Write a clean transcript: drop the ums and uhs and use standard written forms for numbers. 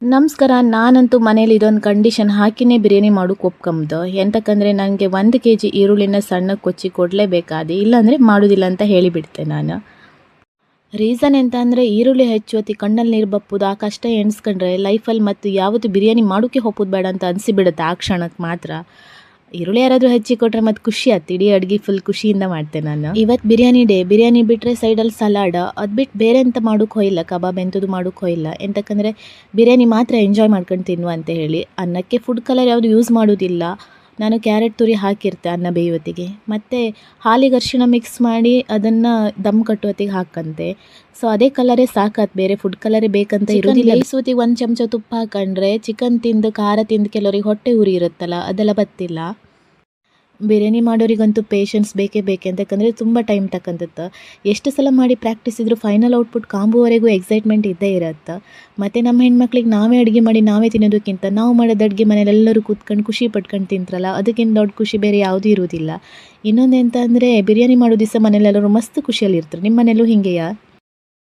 ನಮಸ್ಕಾರ. ನಾನಂತೂ ಮನೇಲಿ ಇದೊಂದು ಕಂಡೀಷನ್ ಹಾಕಿನೇ ಬಿರಿಯಾನಿ ಮಾಡೋಕೆ ಒಪ್ಕೊಂಬುದು. ಎಂತಕ್ಕಂದರೆ ನನಗೆ 1 kg ಈರುಳ್ಳಿನ ಸಣ್ಣಗೆ ಕೊಚ್ಚಿ ಕೊಡಲೇಬೇಕಾದೆ, ಇಲ್ಲಾಂದರೆ ಮಾಡೋದಿಲ್ಲ ಅಂತ ಹೇಳಿಬಿಡ್ತೆ ನಾನು. ರೀಸನ್ ಎಂತ ಅಂದರೆ ಈರುಳ್ಳಿ ಹೆಚ್ಚುವತ್ತಿ ಕಣ್ಣಲ್ಲಿ ನೀರು ಬಪ್ಪುದು, ಆ ಕಷ್ಟ ಎಣಿಸ್ಕೊಂಡ್ರೆ ಲೈಫಲ್ಲಿ ಮತ್ತು ಯಾವತ್ತು ಬಿರಿಯಾನಿ ಮಾಡೋಕೆ ಹೋಗೋದು ಬೇಡ ಅಂತ ಅನಿಸಿಬಿಡುತ್ತೆ ಆ ಕ್ಷಣಕ್ಕೆ ಮಾತ್ರ. ಈರುಳ್ಳಿ ಯಾರಾದರೂ ಹೆಚ್ಚಿ ಕೊಟ್ಟರೆ ಮತ್ತು ಖುಷಿ ಆಯ್ತು, ಇಡೀ ಅಡುಗೆ ಫುಲ್ ಖುಷಿಯಿಂದ ಮಾಡ್ತೇನೆ ನಾನು. ಇವತ್ತು ಬಿರಿಯಾನಿ ಡೇ. ಬಿರಿಯಾನಿ ಬಿಟ್ಟರೆ ಸೈಡಲ್ಲಿ ಸಲಾಡ್, ಅದು ಬಿಟ್ಟು ಬೇರೆ ಎಂತ ಮಾಡೋಕೆ ಹೋಯಿಲ್ಲ, ಕಬಾಬ್ ಎಂಥದ್ದು ಮಾಡೋಕೆ ಹೋಯಿಲ್ಲ. ಎಂತಕ್ಕಂದರೆ ಬಿರಿಯಾನಿ ಮಾತ್ರ ಎಂಜಾಯ್ ಮಾಡ್ಕೊಂಡು ತಿನ್ನುವ ಅಂತ ಹೇಳಿ. ಅನ್ನಕ್ಕೆ ಫುಡ್ ಕಲರ್ ಯಾವುದು ಯೂಸ್ ಮಾಡೋದಿಲ್ಲ ನಾನು. ಕ್ಯಾರೆಟ್ ತುರಿ ಹಾಕಿರ್ತೆ ಅನ್ನ ಬೇಯುವತ್ತಿಗೆ, ಮತ್ತು ಹಾಲಿಗೆ ಅರಿಶಿಣ ಮಿಕ್ಸ್ ಮಾಡಿ ಅದನ್ನು ದಮ್ ಕಟ್ಟುವತ್ತಿಗೆ ಹಾಕಂತೆ. ಸೊ ಅದೇ ಕಲರೇ ಸಾಕಾತ್, ಬೇರೆ ಫುಡ್ ಕಲರೇ ಬೇಕಂತ ಇರೋದಿಲ್ಲ. ಬೇಯಿಸೋತಿಗೆ 1 ಚಮಚ ತುಪ್ಪ ಹಾಕೊಂಡ್ರೆ ಚಿಕನ್ ತಿಂದು ಖಾರ ತಿಂದು ಕೆಲವರಿಗೆ ಹೊಟ್ಟೆ ಉರಿ ಇರುತ್ತಲ್ಲ, ಅದೆಲ್ಲ ಬತ್ತಿಲ್ಲ. ಬಿರಿಯಾನಿ ಮಾಡೋರಿಗಂತೂ ಪೇಷನ್ಸ್ ಬೇಕೇ ಯಾಕಂದರೆ ತುಂಬ ಟೈಮ್ ತಕ್ಕಂತತ್ತು. ಎಷ್ಟು ಸಲ ಮಾಡಿ ಪ್ರಾಕ್ಟೀಸ್ ಇದ್ದರೂ ಫೈನಲ್ ಔಟ್ಪುಟ್ ಕಾಂಬುವರೆಗೂ ಎಕ್ಸೈಟ್ಮೆಂಟ್ ಇದ್ದೇ ಇರುತ್ತೆ. ಮತ್ತು ನಮ್ಮ ಹೆಣ್ಮಕ್ಳಿಗೆ ನಾವೇ ಅಡುಗೆ ಮಾಡಿ ನಾವೇ ತಿನ್ನೋದಕ್ಕಿಂತ ನಾವು ಮಾಡೋದು ಅಡುಗೆ ಮನೇಲಿ ಎಲ್ಲರೂ ಕೂತ್ಕೊಂಡು ಖುಷಿ ಪಟ್ಕೊಂಡು ತಿಂತ್ರಲ್ಲ, ಅದಕ್ಕಿಂತ ದೊಡ್ಡ ಖುಷಿ ಬೇರೆ ಯಾವುದೂ ಇರೋದಿಲ್ಲ. ಇನ್ನೊಂದು ಎಂತ ಅಂದರೆ ಬಿರಿಯಾನಿ ಮಾಡೋ ದಿವಸ ಮನೇಲೆಲ್ಲರೂ ಮಸ್ತ್ ಖುಷಿಯಲ್ಲಿರ್ತಾರೆ. ನಿಮ್ಮ ಮನೇಲೂ ಹಿಂಗೆಯಾ?